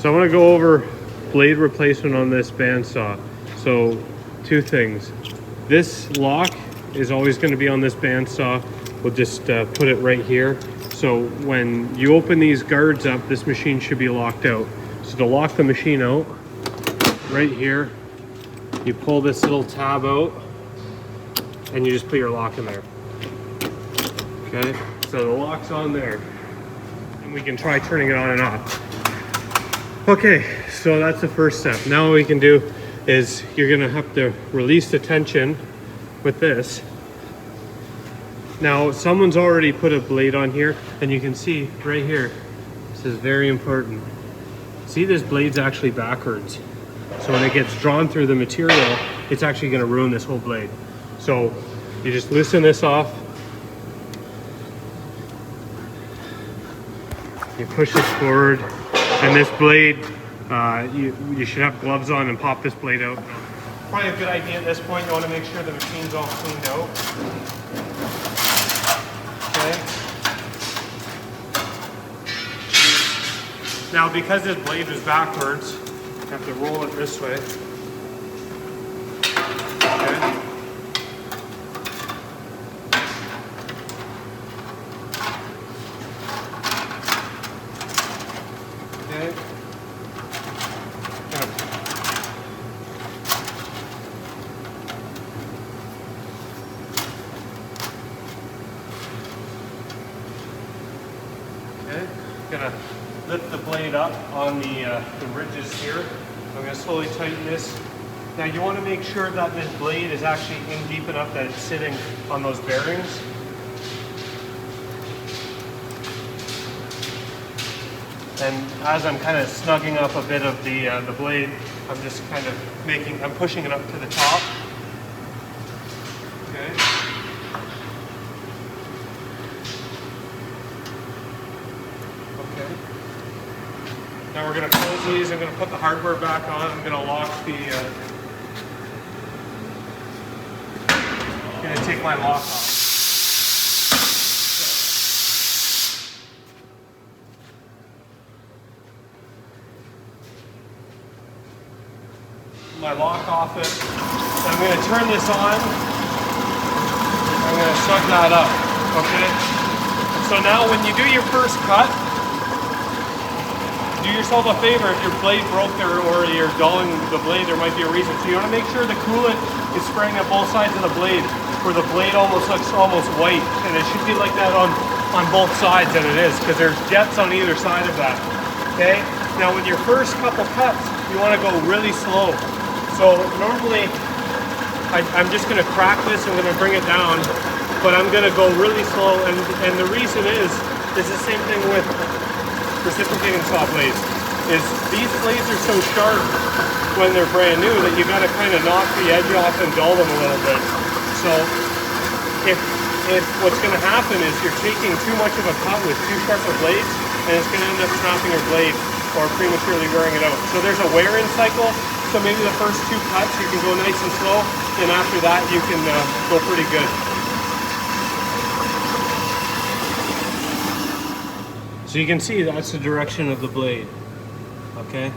So I want to go over blade replacement on this bandsaw. So two things. This lock is always going to be on this bandsaw. We'll just put it right here. So when you open these guards up, this machine should be locked out. So to lock the machine out, right here, you pull this little tab out and you just put your lock in there. Okay, so the lock's on there. And we can try turning it on and off. Okay, so that's the first step. Now what we can do is you're gonna have to release the tension with this. Now someone's already put a blade on here and you can see right here, this is very important. See, this blade's actually backwards. So when it gets drawn through the material, it's actually gonna ruin this whole blade. So you just loosen this off. You push this forward and this blade, you should have gloves on and pop this blade out. Probably a good idea at this point. You want to make sure the machine's all cleaned out. Okay. Now, because this blade was backwards, you have to roll it this way. Okay. Okay. Okay, gonna lift the blade up on the ridges here. I'm gonna slowly tighten this. Now you want to make sure that this blade is actually in deep enough that it's sitting on those bearings. And as I'm kind of snugging up a bit of the blade, I'm just kind of I'm pushing it up to the top. Okay. Now we're going to close these. I'm going to put the hardware back on. I'm going to lock the... I'm going to take my lock off. My lock off it. I'm going to turn this on. I'm going to snug that up. Okay? So now when you do your first cut, do yourself a favor. If your blade broke there or you're dulling the blade, there might be a reason. So you want to make sure the coolant is spraying at both sides of the blade, where the blade almost looks almost white, and it should be like that on both sides, and it is, because there's jets on either side of that. Okay? Now with your first couple cuts, you want to go really slow. So normally, I'm just going to crack this, I'm going to bring it down, but I'm going to go really slow, and the reason is the same thing with reciprocating saw blades, is these blades are so sharp when they're brand new that you got to kind of knock the edge off and dull them a little bit. So if what's going to happen is you're taking too much of a cut with too sharp of blades, and it's going to end up snapping your blade or prematurely wearing it out. So there's a wear-in cycle. So maybe the first two cuts you can go nice and slow, and after that you can go pretty good. So you can see that's the direction of the blade, okay?